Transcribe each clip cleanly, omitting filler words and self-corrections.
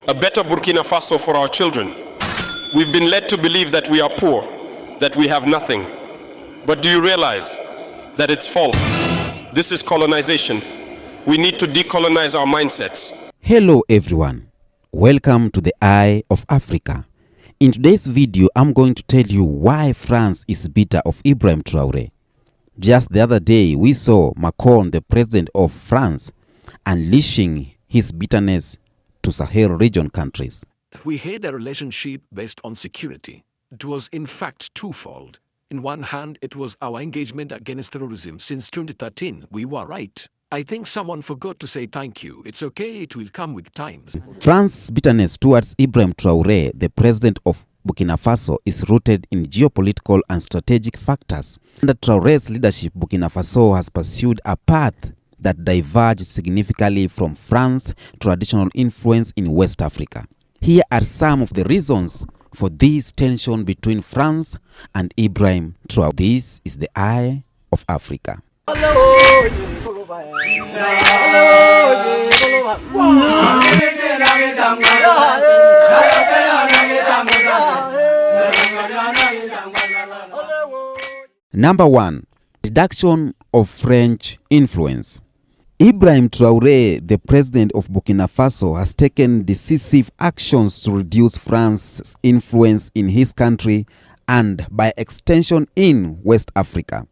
a better Burkina Faso for our children. We've been led to believe that we are poor, that we have nothing. But do you realize that it's false? This is colonization. We need to decolonize our mindsets. Hello everyone, welcome to the Eye of Africa. In today's video, I'm going to tell you why France is bitter of Ibrahim Traore. Just the other day, we saw Macron, the president of France, unleashing his bitterness to Sahel region countries. We had a relationship based on security. It was in fact twofold. In one hand, it was our engagement against terrorism since 2013. We were right. I think someone forgot to say thank you. It's okay, it will come with time. France's bitterness towards Ibrahim Traore, the president of Burkina Faso, is rooted in geopolitical and strategic factors. Under Traore's leadership, Burkina Faso has pursued a path that diverged significantly from France's traditional influence in West Africa. Here are some of the reasons for this tension between France and Ibrahim Traore. This is the Eye of Africa. Number 1. Deduction of French influence. Ibrahim Traore, the president of Burkina Faso, has taken decisive actions to reduce France's influence in his country and, by extension, in West Africa.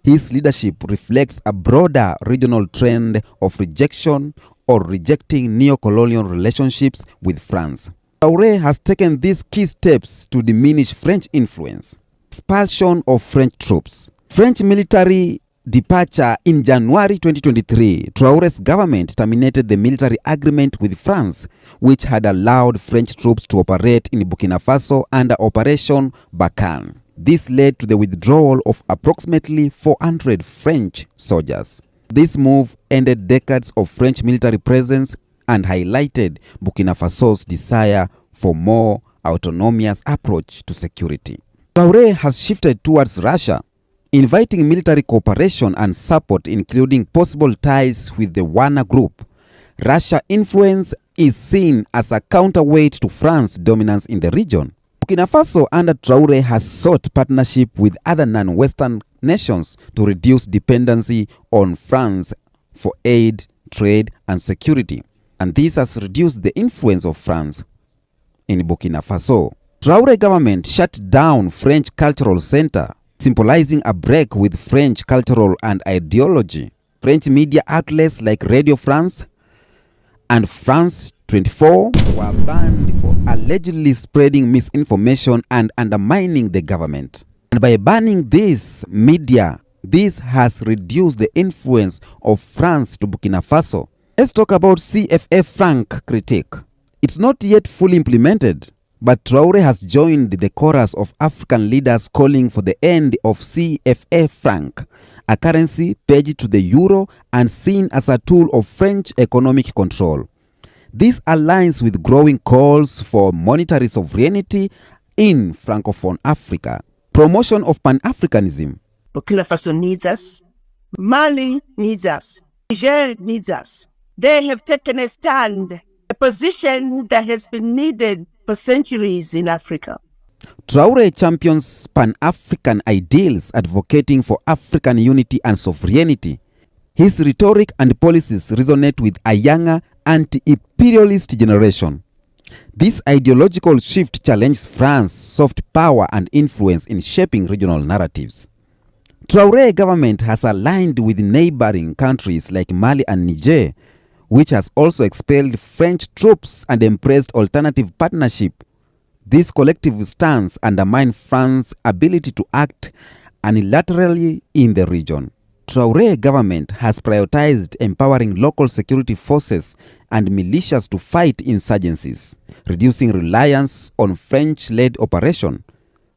His leadership reflects a broader regional trend of rejection or rejecting neo-colonial relationships with France. Traore has taken these key steps to diminish French influence. Expulsion of French troops. French military departure. In January 2023, Traore's government terminated the military agreement with France, which had allowed French troops to operate in Burkina Faso under Operation Barkhane. This led to the withdrawal of approximately 400 French soldiers. This move ended decades of French military presence and highlighted Burkina Faso's desire for more autonomous approach to security. Traore has shifted towards Russia, inviting military cooperation and support, including possible ties with the Wagner Group. Russia's influence is seen as a counterweight to France's dominance in the region. Burkina Faso under Traore has sought partnership with other non-Western nations to reduce dependency on France for aid, trade, and security. And this has reduced the influence of France in Burkina Faso. Traore government shut down French Cultural Center, symbolizing a break with French cultural and ideology. French media outlets like Radio France and France 24 were banned for allegedly spreading misinformation and undermining the government. And by banning these media, this has reduced the influence of France to Burkina Faso. Let's talk about CFA franc critique. It's not yet fully implemented, but Traore has joined the chorus of African leaders calling for the end of CFA franc, a currency pegged to the euro and seen as a tool of French economic control. This aligns with growing calls for monetary sovereignty in francophone Africa. Promotion of panAfricanism. Burkina Faso needs us. Mali needs us. Niger needs us. They have taken a stand, a position that has been needed for centuries in Africa. Traore champions pan-African ideals, advocating for African unity and sovereignty. His rhetoric and policies resonate with a younger anti-imperialist generation. This ideological shift challenges France's soft power and influence in shaping regional narratives. Traore government has aligned with neighboring countries like Mali and Niger, which has also expelled French troops and embraced alternative partnership. This collective stance undermines France's ability to act unilaterally in the region. Traore government has prioritized empowering local security forces and militias to fight insurgencies, reducing reliance on French-led operation.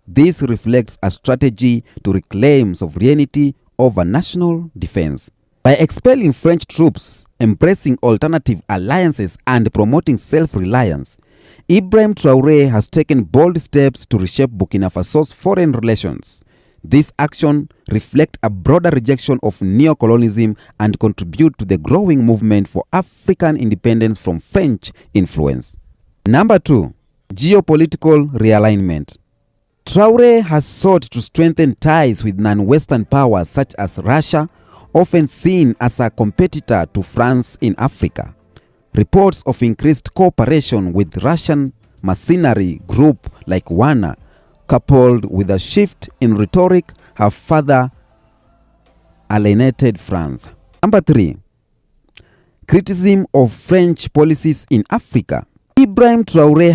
This reflects a strategy to reclaim sovereignty over national defense. By expelling French troops, embracing alternative alliances, and promoting self-reliance, Ibrahim Traore has taken bold steps to reshape Burkina Faso's foreign relations. This action reflects a broader rejection of neo-colonialism and contribute to the growing movement for African independence from French influence. Number 2, geopolitical realignment. Traore has sought to strengthen ties with non-Western powers such as Russia, often seen as a competitor to France in Africa. Reports of increased cooperation with Russian mercenary group like Wagner, coupled with a shift in rhetoric, have further alienated France. Number 3, criticism of French policies in Africa. Ibrahim Traore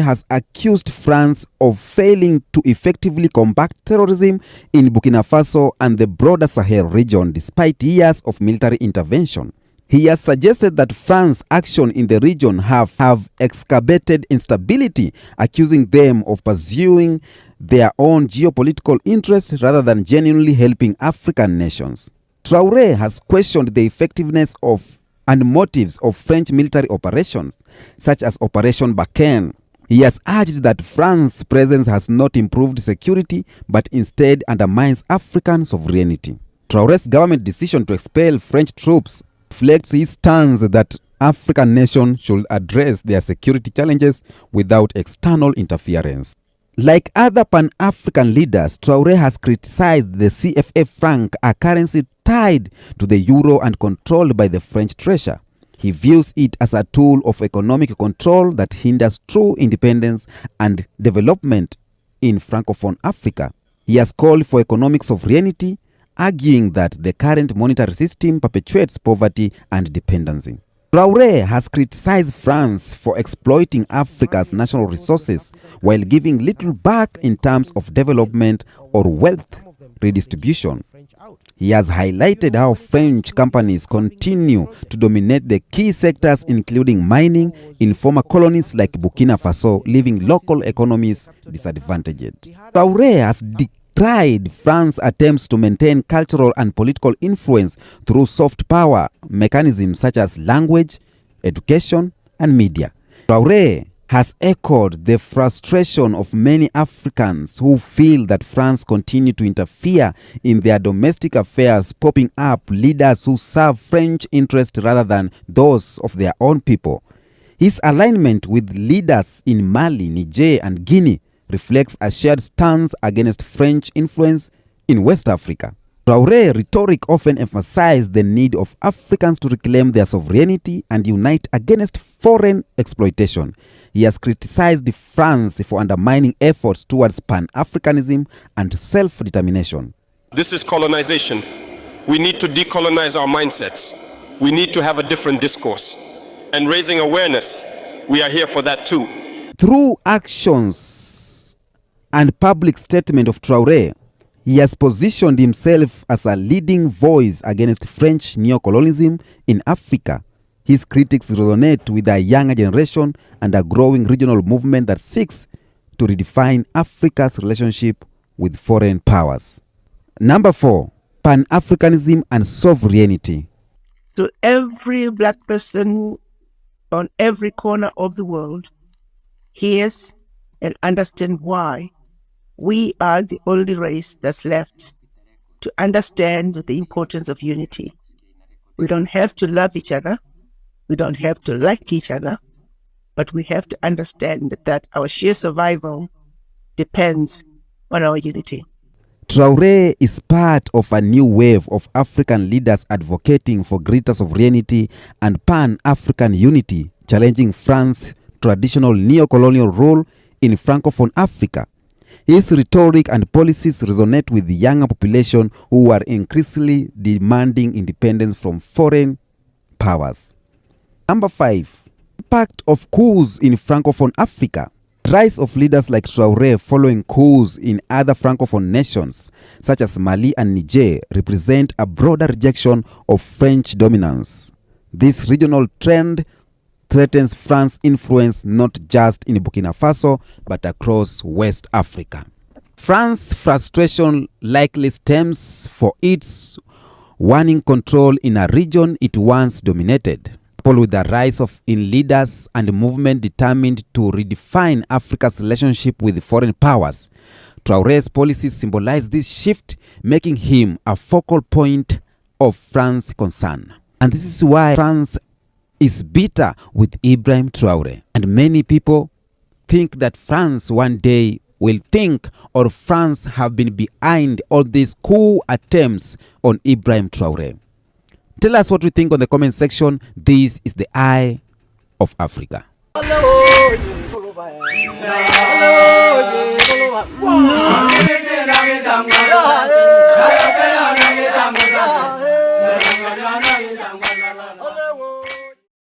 has accused France of failing to effectively combat terrorism in Burkina Faso and the broader Sahel region despite years of military intervention. He has suggested that France's action in the region have exacerbated instability, accusing them of pursuing their own geopolitical interests rather than genuinely helping African nations. Traore has questioned the effectiveness of and motives of French military operations, such as Operation Barkhane. He has urged that France's presence has not improved security, but instead undermines African sovereignty. Traore's government decision to expel French troops reflects his stance that African nations should address their security challenges without external interference. Like other Pan-African leaders, Traore has criticized the CFA franc, a currency tied to the euro and controlled by the French treasury. He views it as a tool of economic control that hinders true independence and development in francophone Africa. He has called for economic sovereignty, arguing that the current monetary system perpetuates poverty and dependency. Traore has criticized France for exploiting Africa's natural resources while giving little back in terms of development or wealth redistribution. He has highlighted how French companies continue to dominate the key sectors including mining in former colonies like Burkina Faso, leaving local economies disadvantaged. Traore has decried France's attempts to maintain cultural and political influence through soft power mechanisms such as language, education, and media. Traore has echoed the frustration of many Africans who feel that France continues to interfere in their domestic affairs, popping up leaders who serve French interests rather than those of their own people. His alignment with leaders in Mali, Niger, and Guinea reflects a shared stance against French influence in West Africa. Traore's rhetoric often emphasized the need of Africans to reclaim their sovereignty and unite against foreign exploitation. He has criticized France for undermining efforts towards pan-Africanism and self-determination. This is colonization. We need to decolonize our mindsets. We need to have a different discourse. And raising awareness, we are here for that too. Through actions and public statement of Traore, he has positioned himself as a leading voice against French neocolonialism in Africa. His critics resonate with a younger generation and a growing regional movement that seeks to redefine Africa's relationship with foreign powers. Number 4, Pan-Africanism and sovereignty. To every black person on every corner of the world, hears and understand why we are the only race that's left to understand the importance of unity. We don't have to love each other. We don't have to like each other, but we have to understand that our sheer survival depends on our unity. Traore is part of a new wave of African leaders advocating for greater sovereignty and pan-African unity, challenging France's traditional neo-colonial role in francophone Africa. His rhetoric and policies resonate with the younger population who are increasingly demanding independence from foreign powers. Number 5, impact of coups in francophone Africa. Rise of leaders like Traore following coups in other francophone nations, such as Mali and Niger, represent a broader rejection of French dominance. This regional trend threatens France's influence not just in Burkina Faso, but across West Africa. France's frustration likely stems from its wanting control in a region it once dominated. With the rise in leaders and movement determined to redefine Africa's relationship with foreign powers, Traore's policies symbolize this shift, making him a focal point of France's concern. And this is why France is bitter with Ibrahim Traore. And many people think that France one day will think, or France have been behind all these coup attempts on Ibrahim Traore. Tell us what you think on the comment section. This is the Eye of Africa. Hello,